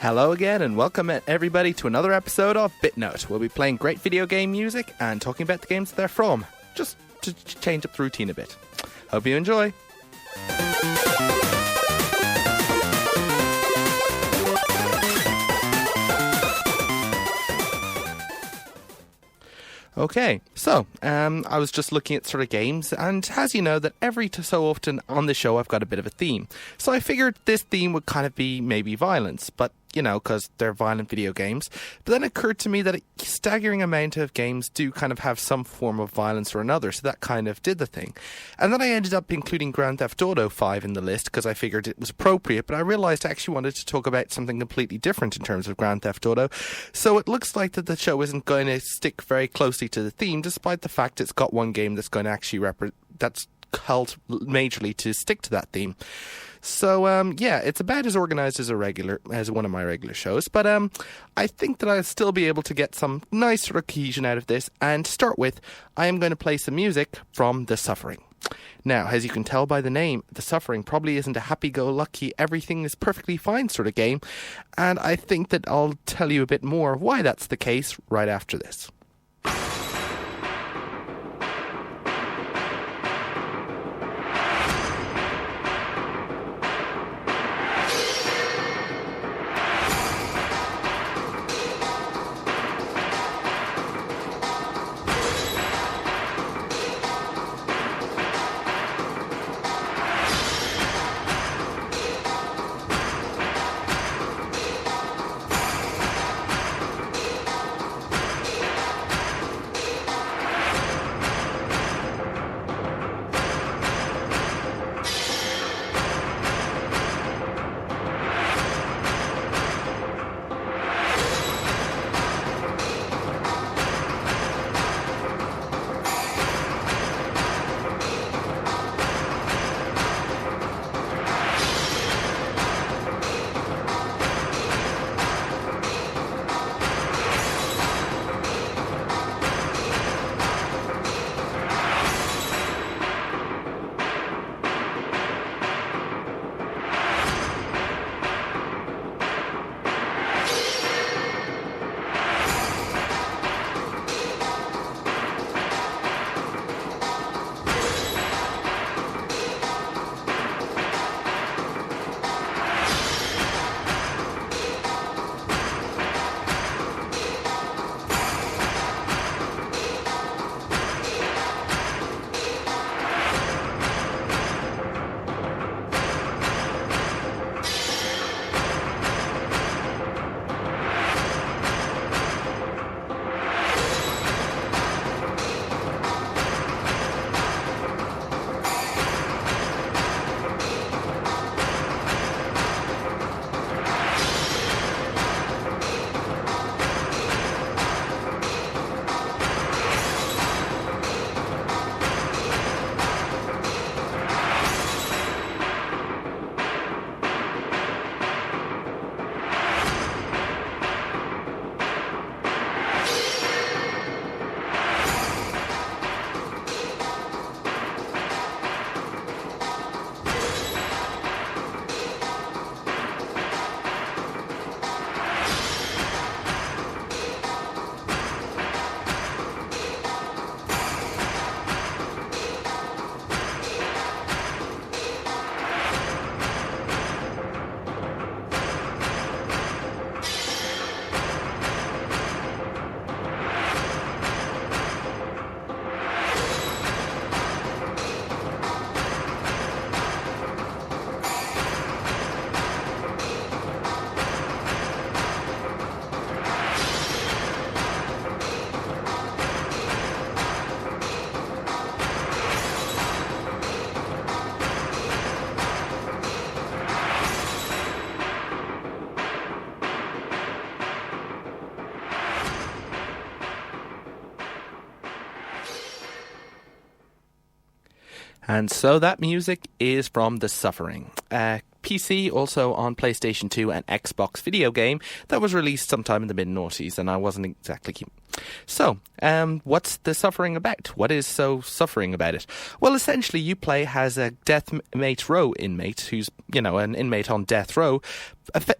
Hello again, and welcome everybody to another episode of BitNote. We'll be playing great video game music and talking about the games they're from, just to change up the routine a bit. Hope you enjoy. Okay, so I was just looking at sort of games, and as you know, that every so often on the show I've got a bit of a theme. So I figured this theme would kind of be maybe violence, but you know, because they're violent video games. But then it occurred to me that a staggering amount of games do kind of have some form of violence or another, so that kind of did the thing. And then I ended up including Grand Theft Auto 5 in the list because I figured it was appropriate, but I realised I actually wanted to talk about something completely different in terms of Grand Theft Auto. So it looks like that the show isn't going to stick very closely to the theme, despite the fact it's got one game that's going to actually that's held majorly to stick to that theme. So, yeah, it's about as organised as one of my regular shows, but I think that I'll still be able to get some nice sort of cohesion out of this, and to start with, I am going to play some music from The Suffering. Now, as you can tell by the name, The Suffering probably isn't a happy-go-lucky, everything is perfectly fine sort of game, and I think that I'll tell you a bit more why that's the case right after this. And so that music is from The Suffering, a PC, also on PlayStation 2 and Xbox video game that was released sometime in the mid-noughties, and I wasn't exactly keen. So, what's the suffering about? What is so suffering about it? Well, essentially, you play as a death row inmate who's, an inmate on death row,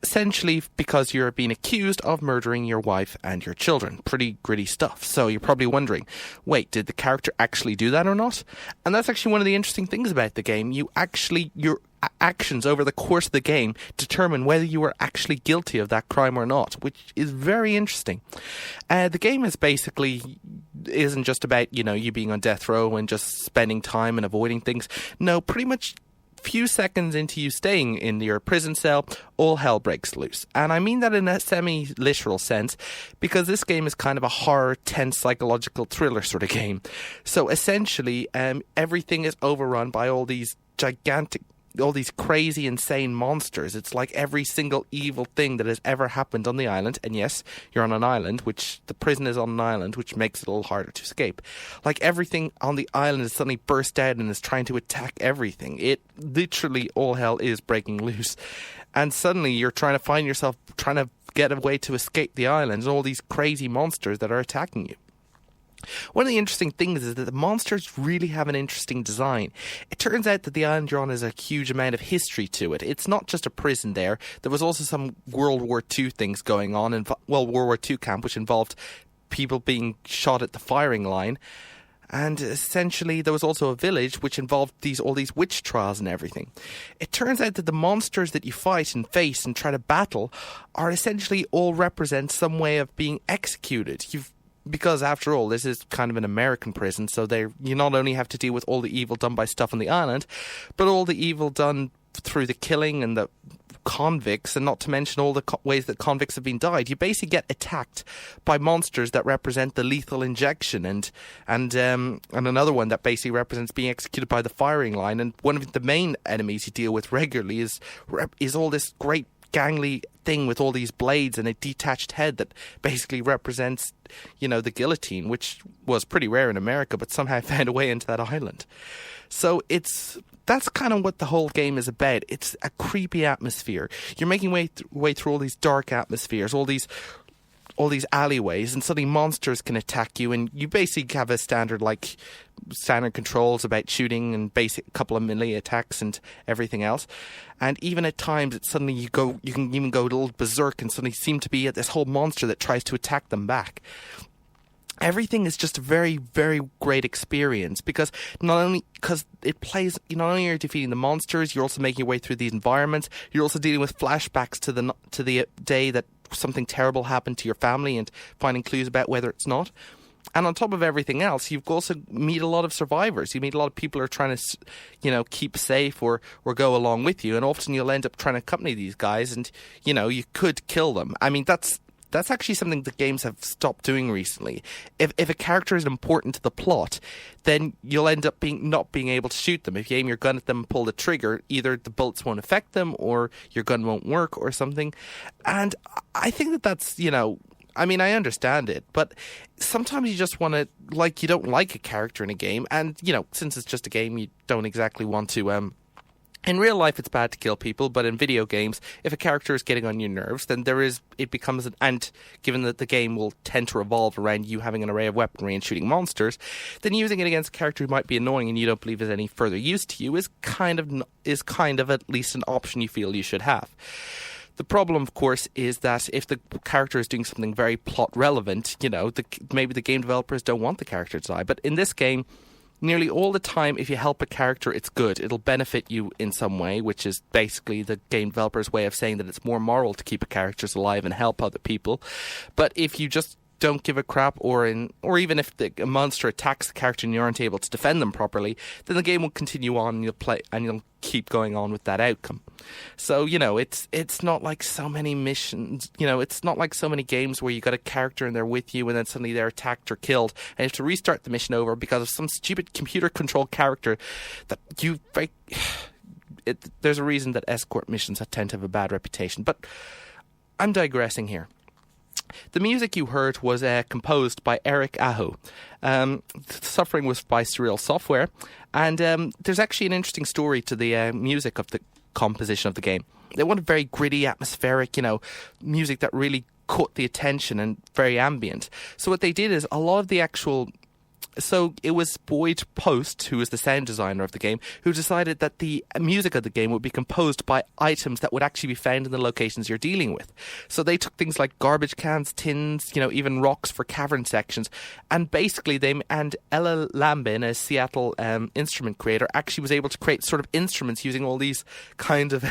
essentially because you're being accused of murdering your wife and your children. Pretty gritty stuff. So you're probably wondering, wait, did the character actually do that or not? And that's actually one of the interesting things about the game. Your actions over the course of the game determine whether you are actually guilty of that crime or not, which is very interesting. The game isn't just about, you being on death row and just spending time and avoiding things. No, pretty much few seconds into you staying in your prison cell, all hell breaks loose. And I mean that in a semi-literal sense, because this game is kind of a horror, tense, psychological thriller sort of game. So essentially, everything is overrun by all these crazy, insane monsters. It's like every single evil thing that has ever happened on the island. And yes, you're on an island, which the prison is on an island, which makes it a little harder to escape. Like everything on the island is suddenly burst out and is trying to attack everything. It literally, all hell is breaking loose. And suddenly you're trying to find yourself trying to get a way to escape the island and all these crazy monsters that are attacking you. One of the interesting things is that the monsters really have an interesting design. It turns out that the island you're on has a huge amount of history to it. It's not just a prison there. There was also some World War II things going on, World War II camp, which involved people being shot at the firing line. And essentially, there was also a village which involved all these witch trials and everything. It turns out that the monsters that you fight and face and try to battle are essentially all represent some way of being executed. Because after all, this is kind of an American prison, so you not only have to deal with all the evil done by stuff on the island, but all the evil done through the killing and the convicts, and not to mention all the ways that convicts have been died. You basically get attacked by monsters that represent the lethal injection, and another one that basically represents being executed by the firing line. And one of the main enemies you deal with regularly is all this great gangly thing with all these blades and a detached head that basically represents, the guillotine, which was pretty rare in America, but somehow found a way into that island. So that's kind of what the whole game is about. It's a creepy atmosphere. You're making way through all these dark atmospheres, all these alleyways, and suddenly monsters can attack you, and you basically have a standard controls about shooting and basic couple of melee attacks and everything else. And even at times, you can even go a little berserk and suddenly seem to be this whole monster that tries to attack them back. Everything is just a very, very great experience because not only you're defeating the monsters, you're also making your way through these environments. You're also dealing with flashbacks to the day that something terrible happened to your family and finding clues about whether it's not. And on top of everything else, you've also meet a lot of survivors. You meet a lot of people who are trying to, keep safe or go along with you. And often you'll end up trying to accompany these guys and, you could kill them. I mean, that's actually something that games have stopped doing recently. If a character is important to the plot, then you'll end up not being able to shoot them. If you aim your gun at them and pull the trigger, either the bullets won't affect them or your gun won't work or something. And I think that's, I understand it, but sometimes you just want to, you don't like a character in a game, and, since it's just a game, you don't exactly want to, in real life, it's bad to kill people, but in video games, if a character is getting on your nerves, then and given that the game will tend to revolve around you having an array of weaponry and shooting monsters, then using it against a character who might be annoying and you don't believe is any further use to you is kind of at least an option you feel you should have. The problem, of course, is that if the character is doing something very plot relevant, maybe the game developers don't want the character to die. But in this game, nearly all the time, if you help a character, it's good. It'll benefit you in some way, which is basically the game developer's way of saying that it's more moral to keep a character alive and help other people. But if you just don't give a crap, or even if a monster attacks the character and you aren't able to defend them properly, then the game will continue on and you'll keep going on with that outcome. So, it's not like so many missions, it's not like so many games where you got a character and they're with you and then suddenly they're attacked or killed and you have to restart the mission over because of some stupid computer-controlled character that there's a reason that escort missions tend to have a bad reputation. But I'm digressing here. The music you heard was composed by Eric Aho. Suffering was by Surreal Software. And there's actually an interesting story to the music of the composition of the game. They wanted very gritty, atmospheric, music that really caught the attention and very ambient. So what they did is a lot of the actual... So it was Boyd Post, who was the sound designer of the game, who decided that the music of the game would be composed by items that would actually be found in the locations you're dealing with. So they took things like garbage cans, tins, even rocks for cavern sections, and basically and Ella Lambin, a Seattle instrument creator, actually was able to create sort of instruments using all these kind of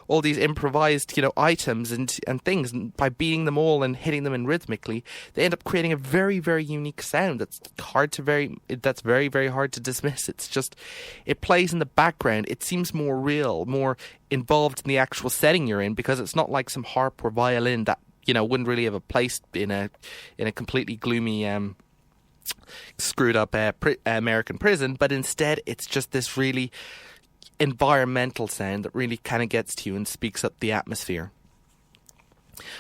all these improvised items and things, and by beating them all and hitting them in rhythmically, they end up creating a very, very unique sound that's very, very hard to dismiss. It's just, it plays in the background. It seems more real, more involved in the actual setting you're in, because it's not like some harp or violin that wouldn't really have a place in a completely gloomy screwed up American prison, but instead it's just this really environmental sound that really kind of gets to you and speaks up the atmosphere.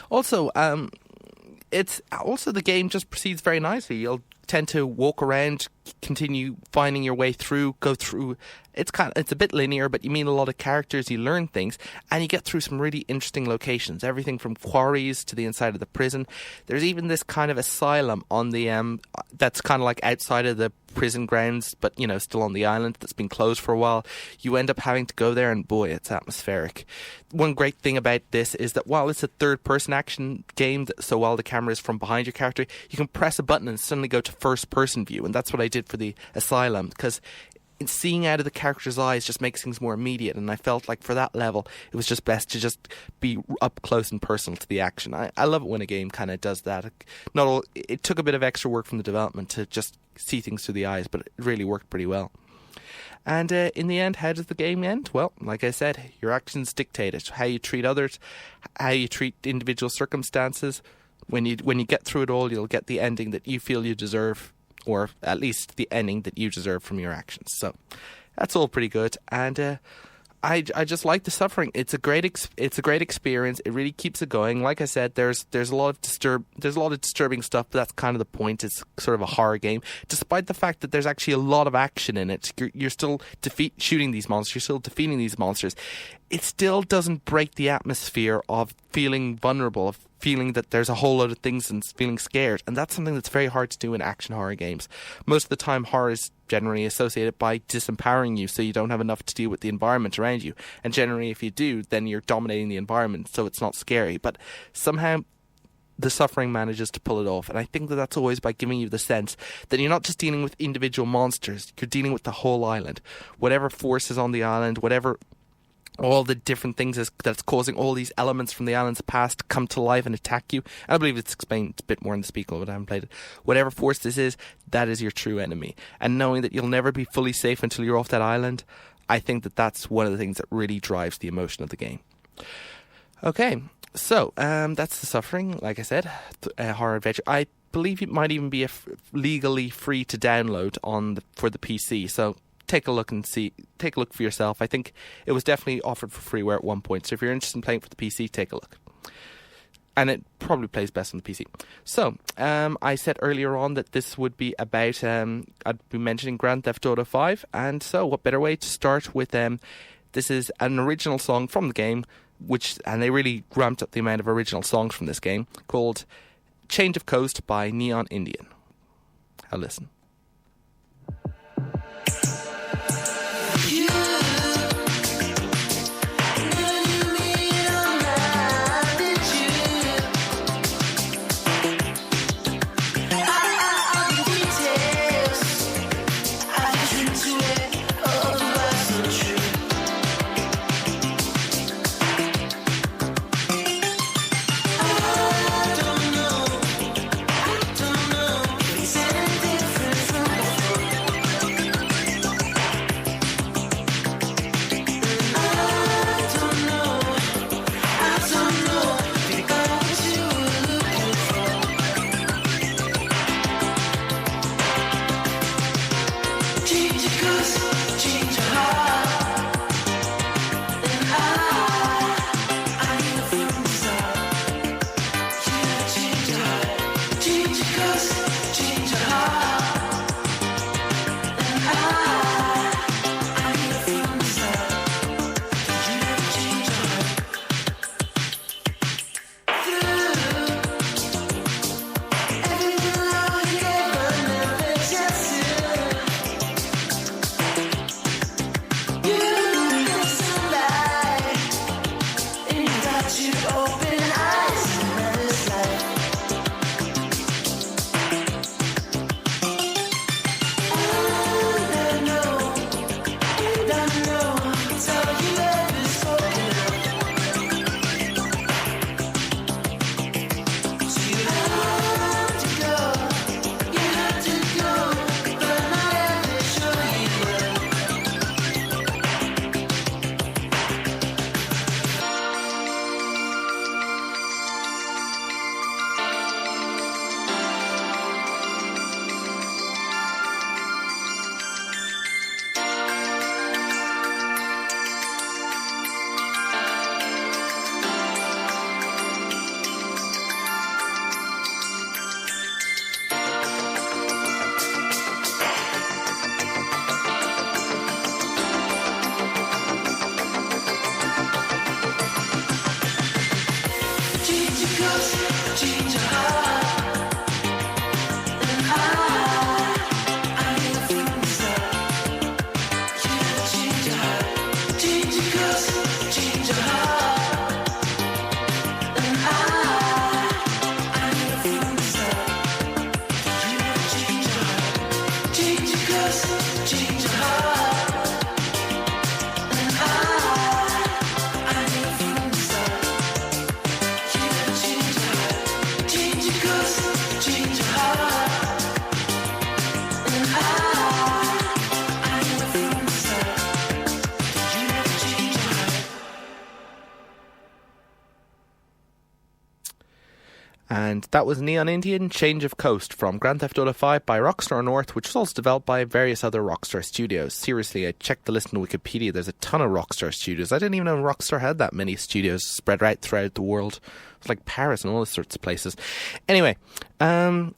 Also, the game just proceeds very nicely. You'll tend to walk around, continue finding your way through, go through. It's a bit linear, but you meet a lot of characters, you learn things, and you get through some really interesting locations. Everything from quarries to the inside of the prison. There's even this kind of asylum on the that's kind of like outside of the prison grounds, but still on the island, that's been closed for a while. You end up having to go there, and boy, it's atmospheric. One great thing about this is that while it's a third-person action game, so while the camera is from behind your character, you can press a button and suddenly go to first-person view, and that's what I did for the asylum, because seeing out of the character's eyes just makes things more immediate, and I felt like for that level it was just best to just be up close and personal to the action. I love it when a game kind of does that. It took a bit of extra work from the development to just see things through the eyes, but it really worked pretty well. And in the end, how does the game end? Well, like I said, your actions dictate it. How you treat others, how you treat individual circumstances. When you get through it all, you'll get the ending that you feel you deserve, or at least the ending that you deserve from your actions. So that's all pretty good, and I just like the suffering. It's a great experience. It really keeps it going. Like I said, there's a lot of disturbing stuff, but that's kind of the point. It's sort of a horror game, despite the fact that there's actually a lot of action in it. You're still shooting these monsters. You're still defeating these monsters. It still doesn't break the atmosphere of feeling vulnerable, of feeling that there's a whole lot of things and feeling scared. And that's something that's very hard to do in action horror games. Most of the time, horror is generally associated by disempowering you, so you don't have enough to deal with the environment around you. And generally, if you do, then you're dominating the environment, so it's not scary. But somehow, the suffering manages to pull it off. And I think that that's always by giving you the sense that you're not just dealing with individual monsters, you're dealing with the whole island. Whatever force is on the island, whatever all the different things that's causing all these elements from the island's past to come to life and attack you. I believe it's explained a bit more in the sequel, but I haven't played it. Whatever force this is, that is your true enemy. And knowing that you'll never be fully safe until you're off that island, I think that that's one of the things that really drives the emotion of the game. Okay, so that's The Suffering, like I said, horror adventure. I believe it might even be legally free to download for the PC, so take a look for yourself. I think it was definitely offered for freeware at one point, so if you're interested in playing for the PC, take a look. And it probably plays best on the PC. So, I said earlier on that this would be about, I'd be mentioning Grand Theft Auto 5, and so what better way to start with, this is an original song from the game, and they really ramped up the amount of original songs from this game, called Change of Coast by Neon Indian. I'll listen. And that was Neon Indian, Change of Coast, from Grand Theft Auto 5 by Rockstar North, which was also developed by various other Rockstar studios. Seriously, I checked the list on Wikipedia, there's a ton of Rockstar studios. I didn't even know Rockstar had that many studios spread right throughout the world. It's like Paris and all those sorts of places. Anyway, that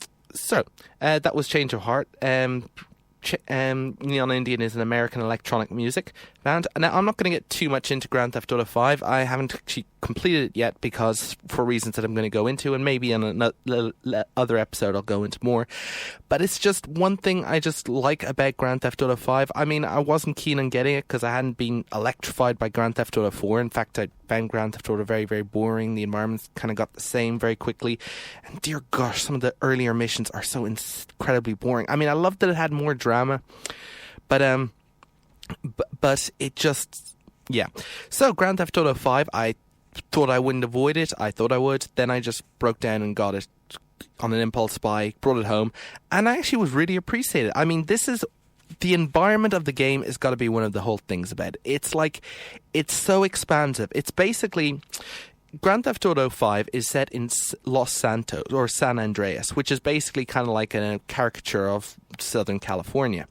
was Change of Heart. Neon Indian is an American electronic music band. Now, I'm not going to get too much into Grand Theft Auto 5. I haven't actually completed it yet because for reasons that I'm going to go into, and maybe in another episode I'll go into more. But it's just one thing I just like about Grand Theft Auto 5. I mean, I wasn't keen on getting it because I hadn't been electrified by Grand Theft Auto 4. In fact, I found Grand Theft Auto very, very boring. The environments kind of got the same very quickly. And dear gosh, some of the earlier missions are so incredibly boring. I mean, I loved that it had more drama, but it just, yeah. So Grand Theft Auto 5, I thought I wouldn't avoid it. I thought I would. Then I just broke down and got it on an impulse buy, brought it home, and I actually was really appreciated. I mean, the environment of the game has got to be one of the whole things about it. It's so expansive. It's basically, Grand Theft Auto 5 is set in Los Santos, or San Andreas, which is basically kind of like a caricature of Southern California.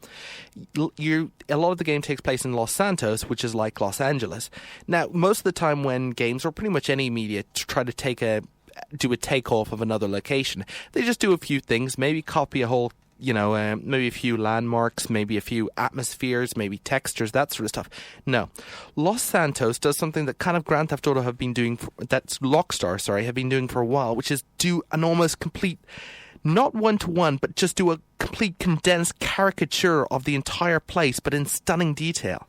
A lot of the game takes place in Los Santos, which is like Los Angeles. Now, most of the time when games, or pretty much any media, try to do a takeoff of another location, they just do a few things, maybe copy a whole, maybe a few landmarks, maybe a few atmospheres, maybe textures, that sort of stuff. No. Los Santos does something that kind of Grand Theft Auto have been doing, that's Rockstar, have been doing for a while, which is do an almost complete, not one-to-one, but just do a complete condensed caricature of the entire place, but in stunning detail.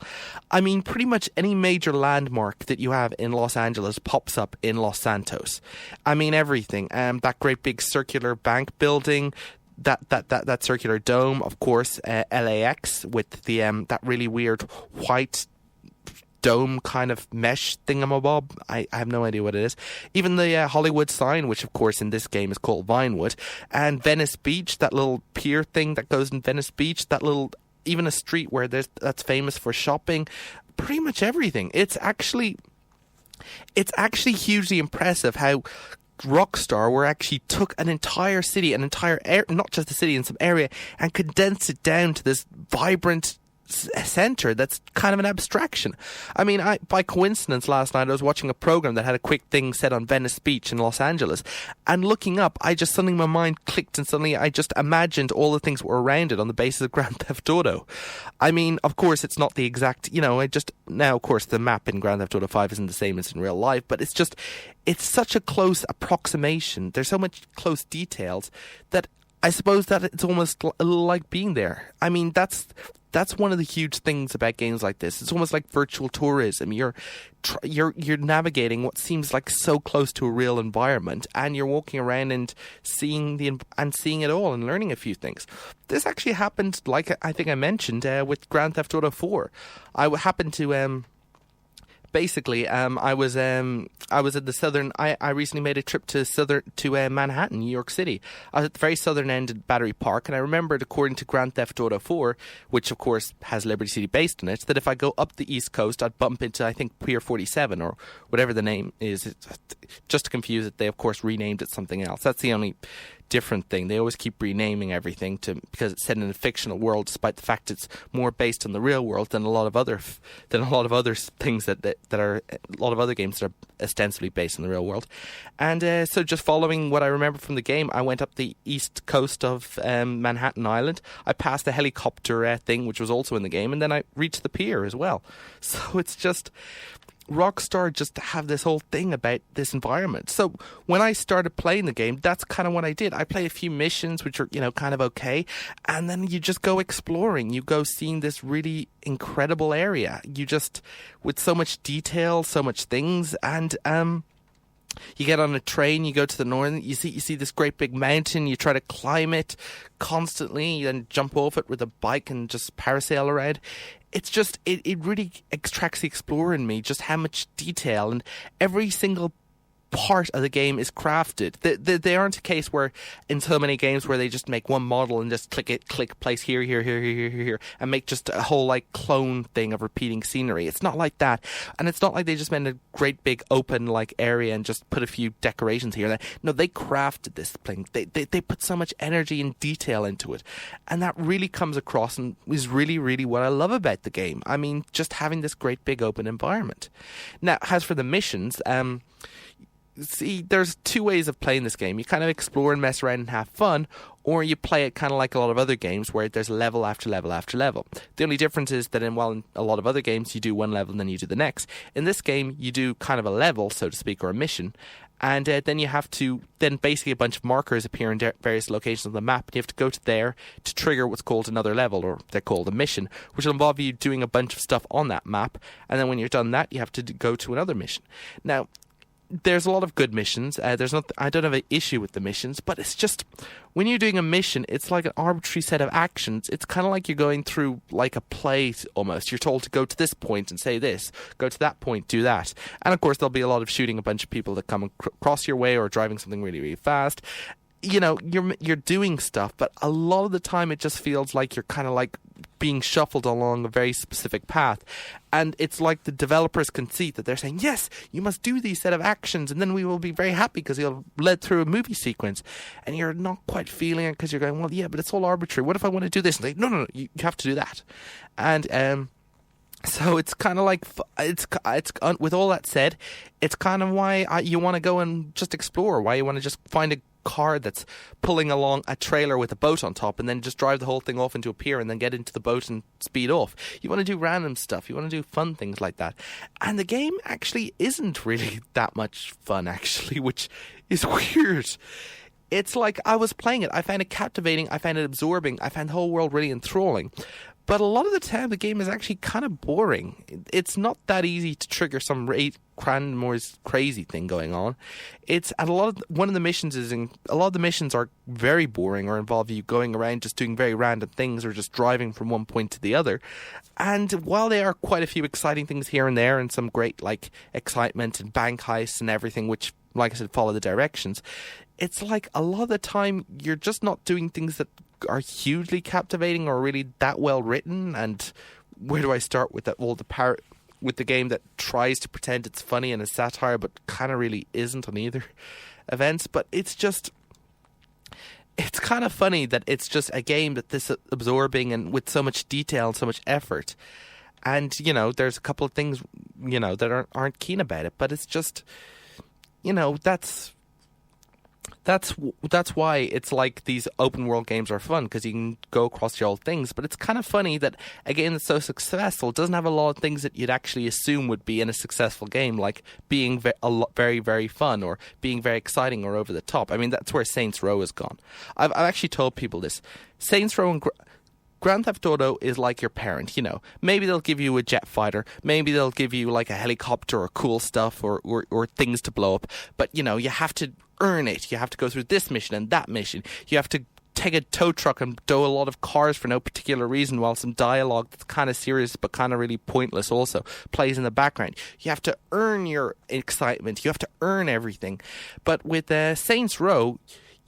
I mean, pretty much any major landmark that you have in Los Angeles pops up in Los Santos. I mean, everything. That great big circular bank building, that circular dome, of course, LAX with the that really weird white dome kind of mesh thingamabob. I have no idea what it is. Even the Hollywood sign, which of course in this game is called Vinewood, and Venice Beach, that little pier thing that goes in Venice Beach, even a street where that's famous for shopping, pretty much everything. It's actually hugely impressive how Rockstar actually took an entire city, not just a city, in some area, and condensed it down to this vibrant center that's kind of an abstraction. I mean, by coincidence last night I was watching a program that had a quick thing set on Venice Beach in Los Angeles, and looking up, suddenly my mind clicked, and suddenly I just imagined all the things that were around it on the basis of Grand Theft Auto. I mean, of course it's not the exact, now of course the map in Grand Theft Auto 5 isn't the same as in real life, but it's such a close approximation. There's so much close details that I suppose that it's almost like being there. I mean, that's one of the huge things about games like this. It's almost like virtual tourism. You're navigating what seems like so close to a real environment, and you're walking around and seeing it all and learning a few things. This actually happened, like I think I mentioned, with Grand Theft Auto 4. I happened to basically, I was in the southern. I recently made a trip to Manhattan, New York City. I was at the very southern end of Battery Park, and I remembered, according to Grand Theft Auto 4, which of course has Liberty City based in it, that if I go up the East Coast, I'd bump into, I think, Pier 47 or whatever the name is. Just to confuse it, they of course renamed it something else. That's the only different thing. They always keep renaming everything because it's set in a fictional world, despite the fact it's more based on the real world than a lot of other things that are a lot of other games that are ostensibly based in the real world. And so just following what I remember from the game, I went up the east coast of Manhattan Island. I passed the helicopter thing, which was also in the game, and then I reached the pier as well. So it's just, Rockstar just have this whole thing about this environment. So when I started playing the game, that's kind of what I did. I played a few missions, which are, kind of okay. And then you just go exploring. You go seeing this really incredible area. You just, with so much detail, so much things. And, you get on a train, you go to the north, you see this great big mountain, you try to climb it constantly, you then jump off it with a bike and just parasail around. It's just, it really extracts the explorer in me, just how much detail, and every single part of the game is crafted. They aren't a case where in so many games where they just make one model and just click, place here, and make just a whole like clone thing of repeating scenery. It's not like that. And it's not like they just made a great big open like area and just put a few decorations here and there. No, they crafted this thing. They put so much energy and detail into it. And that really comes across and is really, really what I love about the game. I mean, just having this great big open environment. Now, as for the missions, see, there's two ways of playing this game. You kind of explore and mess around and have fun, or you play it kind of like a lot of other games where there's level after level after level. The only difference is that in a lot of other games, you do one level and then you do the next. In this game, you do kind of a level, so to speak, or a mission, and then you have to, then basically a bunch of markers appear in various locations on the map, and you have to go to there to trigger what's called another level, or they're called a mission, which will involve you doing a bunch of stuff on that map, and then when you're done that, you have to go to another mission. Now, there's a lot of good missions. I don't have an issue with the missions, but it's just when you're doing a mission, it's like an arbitrary set of actions. It's kind of like you're going through like a play almost. You're told to go to this point and say this, go to that point, do that. And of course, there'll be a lot of shooting a bunch of people that come across your way or driving something really, really fast. You're doing stuff, but a lot of the time it just feels like you're kind of like being shuffled along a very specific path. And it's like the developer's conceit that they're saying, yes, you must do these set of actions and then we will be very happy because you'll led through a movie sequence. And you're not quite feeling it because you're going, well, yeah, but it's all arbitrary. What if I want to do this? And they, no, you have to do that. And so it's kind of like, with all that said, it's kind of why you want to go and just explore, why you want to just find a car that's pulling along a trailer with a boat on top and then just drive the whole thing off into a pier and then get into the boat and speed off. You want to do random stuff. You want to do fun things like that. And the game actually isn't really that much fun, actually, which is weird. It's like I was playing it. I found it captivating. I found it absorbing. I found the whole world really enthralling. But a lot of the time, the game is actually kind of boring. It's not that easy to trigger some random crazy thing going on. A lot of the missions are very boring or involve you going around just doing very random things or just driving from one point to the other. And while there are quite a few exciting things here and there and some great like excitement and bank heists and everything, which, like I said, follow the directions, it's like a lot of the time you're just not doing things that are hugely captivating or really that well written. And where do I start with that? Well, with the game that tries to pretend it's funny and a satire, but kind of really isn't on either events. But it's kind of funny that it's just a game that this absorbing and with so much detail and so much effort. And there's a couple of things that aren't keen about it, but it's just that's why it's like these open world games are fun, because you can go across your old things. But it's kind of funny that a game that's so successful doesn't have a lot of things that you'd actually assume would be in a successful game, like being very, very fun or being very exciting or over the top. I mean, that's where Saints Row has gone. I've actually told people this. Saints Row and Grand Theft Auto is like your parent, Maybe they'll give you a jet fighter. Maybe they'll give you like a helicopter or cool stuff or things to blow up. But, you have to earn it. You have to go through this mission and that mission. You have to take a tow truck and tow a lot of cars for no particular reason, while some dialogue that's kind of serious but kind of really pointless also plays in the background. You have to earn your excitement. You have to earn everything. But with Saints Row,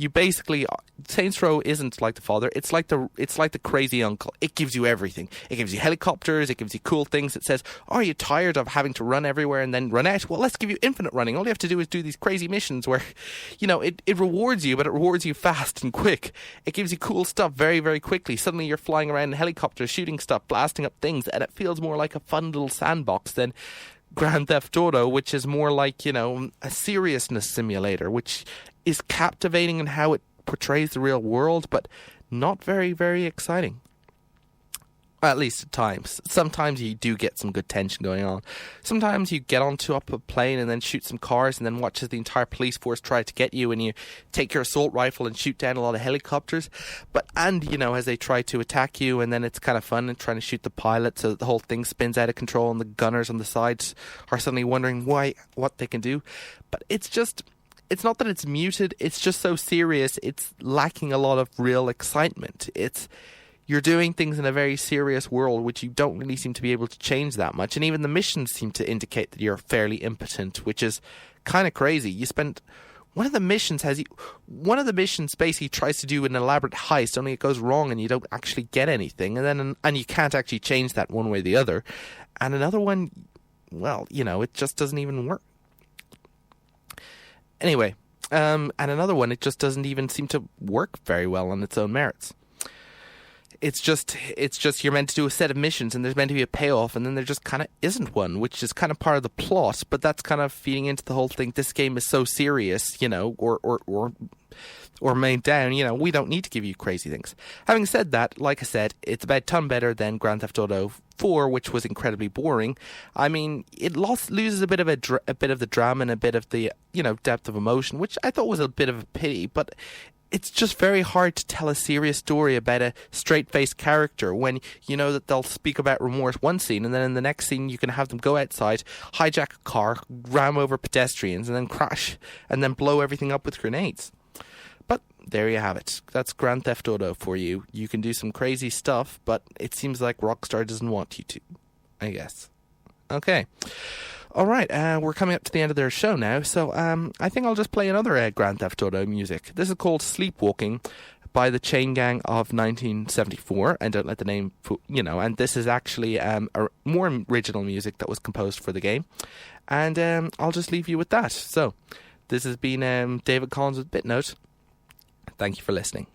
you basically, Saints Row isn't like the father. It's like the crazy uncle. It gives you everything. It gives you helicopters. It gives you cool things. It says, "Are you tired of having to run everywhere and then run out? Well, let's give you infinite running. All you have to do is do these crazy missions where, it rewards you, but it rewards you fast and quick. It gives you cool stuff very, very quickly. Suddenly you're flying around in helicopters, shooting stuff, blasting up things, and it feels more like a fun little sandbox than Grand Theft Auto, which is more like, a seriousness simulator, which is captivating in how it portrays the real world, but not very, very exciting. At least at times. Sometimes you do get some good tension going on. Sometimes you get onto up a plane and then shoot some cars and then watch as the entire police force try to get you, and you take your assault rifle and shoot down a lot of helicopters. As they try to attack you, and then it's kind of fun and trying to shoot the pilot so that the whole thing spins out of control and the gunners on the sides are suddenly wondering what they can do. But it's not that it's muted, it's just so serious, it's lacking a lot of real excitement. You're doing things in a very serious world, which you don't really seem to be able to change that much. And even the missions seem to indicate that you're fairly impotent, which is kind of crazy. One of the missions basically tries to do an elaborate heist, only it goes wrong and you don't actually get anything. And you can't actually change that one way or the other. And another one, it just doesn't even work. Anyway, and another one, it just doesn't even seem to work very well on its own merits. It's just you're meant to do a set of missions and there's meant to be a payoff, and then there just kind of isn't one, which is kind of part of the plot, but that's kind of feeding into the whole thing. This game is so serious, or made down, we don't need to give you crazy things. Having said that, like I said, it's about a ton better than Grand Theft Auto 4, which was incredibly boring. I mean, it loses a bit of the drama and a bit of the, depth of emotion, which I thought was a bit of a pity, but it's just very hard to tell a serious story about a straight-faced character when you know that they'll speak about remorse one scene, and then in the next scene you can have them go outside, hijack a car, ram over pedestrians, and then crash, and then blow everything up with grenades. But there you have it. That's Grand Theft Auto for you. You can do some crazy stuff, but it seems like Rockstar doesn't want you to, I guess. Okay. All right, we're coming up to the end of their show now, so I think I'll just play another Grand Theft Auto music. This is called Sleepwalking by the Chain Gang of 1974, and don't let the name, and this is actually a more original music that was composed for the game, and I'll just leave you with that. So, this has been David Collins with BitNote. Thank you for listening.